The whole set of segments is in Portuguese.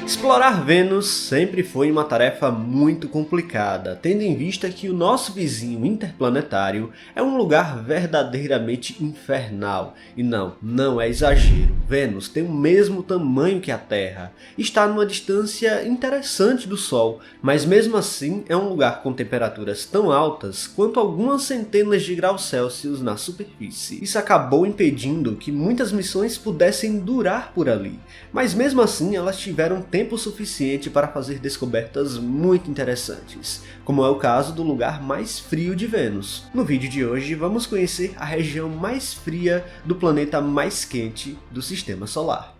Explorar Vênus sempre foi uma tarefa muito complicada, tendo em vista que o nosso vizinho interplanetário é um lugar verdadeiramente infernal. E não é exagero, Vênus tem o mesmo tamanho que a Terra, está numa distância interessante do Sol, mas mesmo assim é um lugar com temperaturas tão altas quanto algumas centenas de graus Celsius na superfície. Isso acabou impedindo que muitas missões pudessem durar por ali, mas mesmo assim elas tiveram tempo suficiente para fazer descobertas muito interessantes, como é o caso do lugar mais frio de Vênus. No vídeo de hoje vamos conhecer a região mais fria do planeta mais quente do Sistema Solar.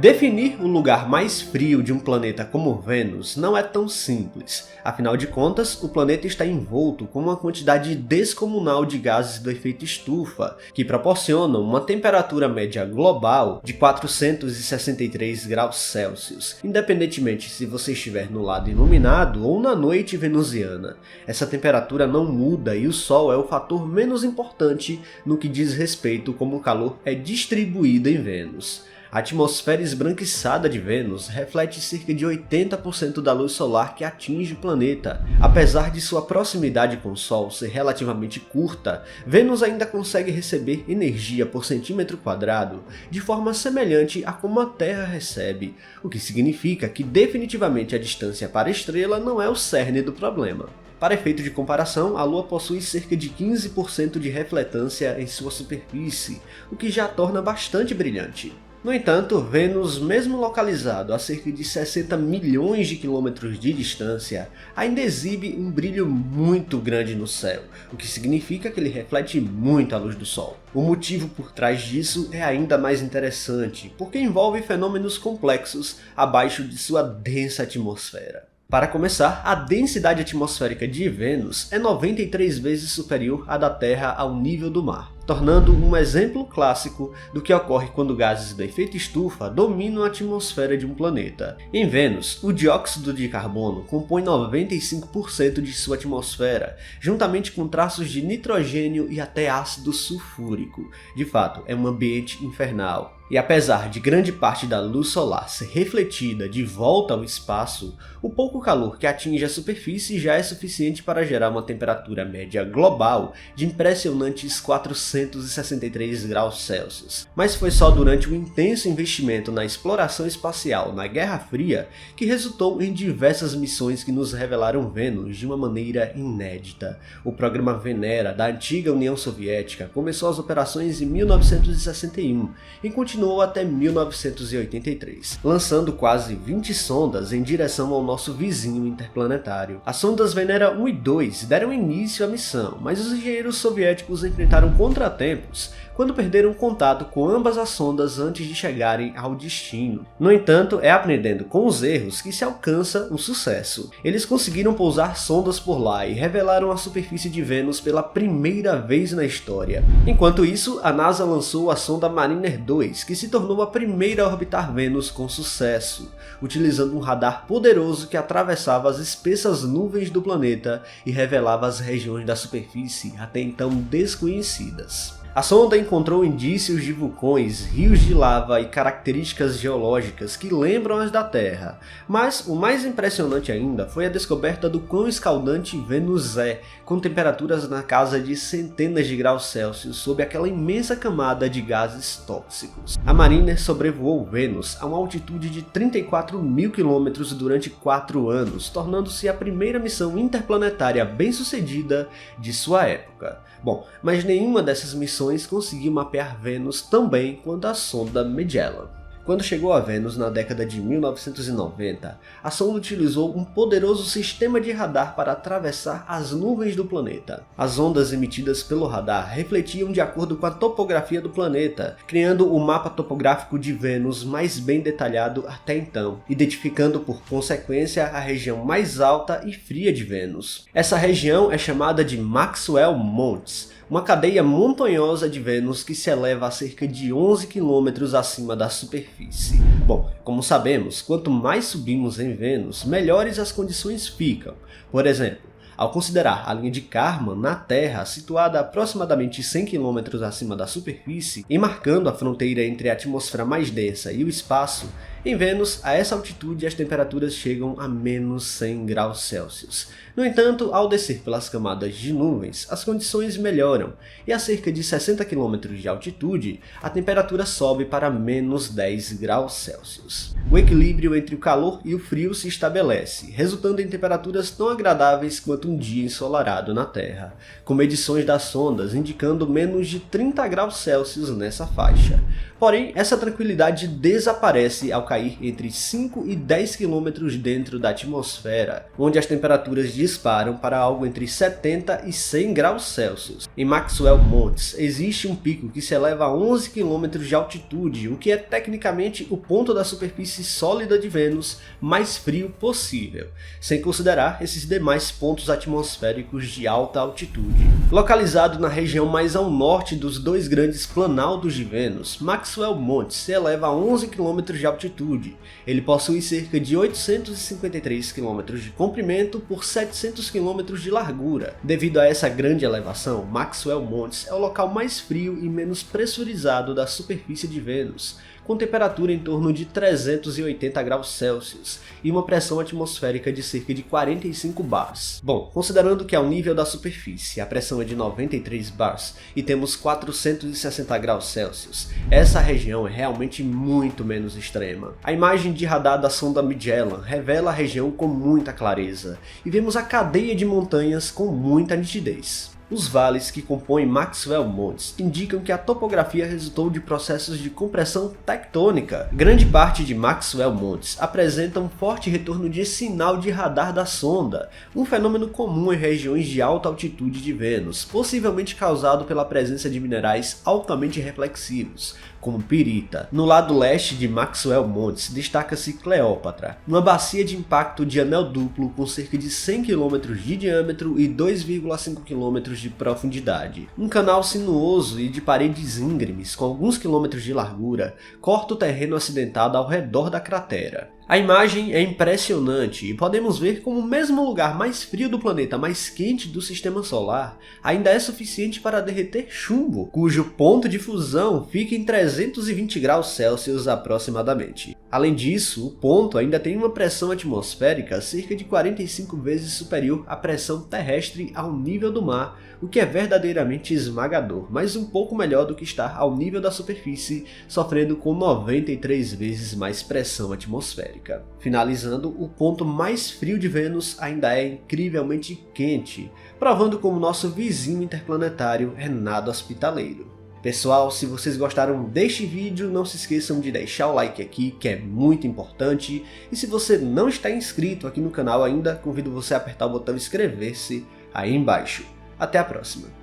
Definir o lugar mais frio de um planeta como Vênus não é tão simples, afinal de contas, o planeta está envolto com uma quantidade descomunal de gases do efeito estufa, que proporcionam uma temperatura média global de 463 graus Celsius, independentemente se você estiver no lado iluminado ou na noite venusiana. Essa temperatura não muda e o Sol é o fator menos importante no que diz respeito como o calor é distribuído em Vênus. A atmosfera esbranquiçada de Vênus reflete cerca de 80% da luz solar que atinge o planeta. Apesar de sua proximidade com o Sol ser relativamente curta, Vênus ainda consegue receber energia por centímetro quadrado de forma semelhante a como a Terra recebe, o que significa que definitivamente a distância para a estrela não é o cerne do problema. Para efeito de comparação, a Lua possui cerca de 15% de refletância em sua superfície, o que já a torna bastante brilhante. No entanto, Vênus, mesmo localizado a cerca de 60 milhões de quilômetros de distância, ainda exibe um brilho muito grande no céu, o que significa que ele reflete muito a luz do Sol. O motivo por trás disso é ainda mais interessante, porque envolve fenômenos complexos abaixo de sua densa atmosfera. Para começar, a densidade atmosférica de Vênus é 93 vezes superior à da Terra ao nível do mar, tornando um exemplo clássico do que ocorre quando gases do efeito estufa dominam a atmosfera de um planeta. Em Vênus, o dióxido de carbono compõe 95% de sua atmosfera, juntamente com traços de nitrogênio e até ácido sulfúrico. De fato, é um ambiente infernal. E apesar de grande parte da luz solar ser refletida de volta ao espaço, o pouco calor que atinge a superfície já é suficiente para gerar uma temperatura média global de impressionantes 463 graus Celsius. Mas foi só durante o intenso investimento na exploração espacial na Guerra Fria que resultou em diversas missões que nos revelaram Vênus de uma maneira inédita. O programa Venera da antiga União Soviética começou as operações em 1961 e continuou até 1983, lançando quase 20 sondas em direção ao nosso vizinho interplanetário. As sondas Venera 1 e 2 deram início à missão, mas os engenheiros soviéticos enfrentaram contratempos quando perderam contato com ambas as sondas antes de chegarem ao destino. No entanto, é aprendendo com os erros que se alcança o sucesso. Eles conseguiram pousar sondas por lá e revelaram a superfície de Vênus pela primeira vez na história. Enquanto isso, a NASA lançou a sonda Mariner 2, que se tornou a primeira a orbitar Vênus com sucesso, utilizando um radar poderoso que atravessava as espessas nuvens do planeta e revelava as regiões da superfície até então desconhecidas. A sonda encontrou indícios de vulcões, rios de lava e características geológicas que lembram as da Terra, mas o mais impressionante ainda foi a descoberta do quão escaldante Vênus é, com temperaturas na casa de centenas de graus Celsius sob aquela imensa camada de gases tóxicos. A Mariner sobrevoou Vênus a uma altitude de 34 mil quilômetros durante 4 anos, tornando-se a primeira missão interplanetária bem-sucedida de sua época. Bom, mas nenhuma dessas missões conseguiu mapear Vênus tão bem quanto a sonda Magellan. Quando chegou a Vênus na década de 1990, a sonda utilizou um poderoso sistema de radar para atravessar as nuvens do planeta. As ondas emitidas pelo radar refletiam de acordo com a topografia do planeta, criando o mapa topográfico de Vênus mais bem detalhado até então, identificando por consequência a região mais alta e fria de Vênus. Essa região é chamada de Maxwell Montes, uma cadeia montanhosa de Vênus que se eleva a cerca de 11 km acima da superfície. Bom, como sabemos, quanto mais subimos em Vênus, melhores as condições ficam. Por exemplo, Ao considerar a linha de Kármán na Terra, situada a aproximadamente 100 km acima da superfície e marcando a fronteira entre a atmosfera mais densa e o espaço, em Vênus, a essa altitude as temperaturas chegam a menos 100 graus Celsius. No entanto, ao descer pelas camadas de nuvens, as condições melhoram e a cerca de 60 km de altitude, a temperatura sobe para menos 10 graus Celsius. O equilíbrio entre o calor e o frio se estabelece, resultando em temperaturas tão agradáveis quanto um dia ensolarado na Terra, com medições das sondas indicando menos de 30 graus Celsius nessa faixa. Porém, essa tranquilidade desaparece ao cair entre 5 e 10 km dentro da atmosfera, onde as temperaturas disparam para algo entre 70 e 100 graus Celsius. Em Maxwell Montes, existe um pico que se eleva a 11 km de altitude, o que é tecnicamente o ponto da superfície sólida de Vênus mais frio possível, sem considerar esses demais pontos atmosféricos de alta altitude. Localizado na região mais ao norte dos dois grandes planaltos de Vênus, Maxwell Montes se eleva a 11 km de altitude. Ele possui cerca de 853 km de comprimento por 700 km de largura. Devido a essa grande elevação, Maxwell Montes é o local mais frio e menos pressurizado da superfície de Vênus, com temperatura em torno de 380 graus Celsius e uma pressão atmosférica de cerca de 45 bars. Bom, considerando que ao nível da superfície a pressão é de 93 bars e temos 460 graus Celsius, essa região é realmente muito menos extrema. A imagem de radar da sonda Magellan revela a região com muita clareza e vemos a cadeia de montanhas com muita nitidez. Os vales que compõem Maxwell Montes indicam que a topografia resultou de processos de compressão tectônica. Grande parte de Maxwell Montes apresenta um forte retorno de sinal de radar da sonda, um fenômeno comum em regiões de alta altitude de Vênus, possivelmente causado pela presença de minerais altamente reflexivos, como pirita. No lado leste de Maxwell Montes destaca-se Cleópatra, uma bacia de impacto de anel duplo com cerca de 100 km de diâmetro e 2,5 km de profundidade. Um canal sinuoso e de paredes íngremes com alguns quilômetros de largura corta o terreno acidentado ao redor da cratera. A imagem é impressionante e podemos ver como o mesmo lugar mais frio do planeta mais quente do sistema solar ainda é suficiente para derreter chumbo, cujo ponto de fusão fica em 320 graus Celsius aproximadamente. Além disso, o ponto ainda tem uma pressão atmosférica cerca de 45 vezes superior à pressão terrestre ao nível do mar, o que é verdadeiramente esmagador, mas um pouco melhor do que estar ao nível da superfície, sofrendo com 93 vezes mais pressão atmosférica. Finalizando, o ponto mais frio de Vênus ainda é incrivelmente quente, provando como nosso vizinho interplanetário é nada hospitaleiro. Pessoal, se vocês gostaram deste vídeo, não se esqueçam de deixar o like aqui, que é muito importante. E se você não está inscrito aqui no canal ainda, convido você a apertar o botão inscrever-se aí embaixo. Até a próxima!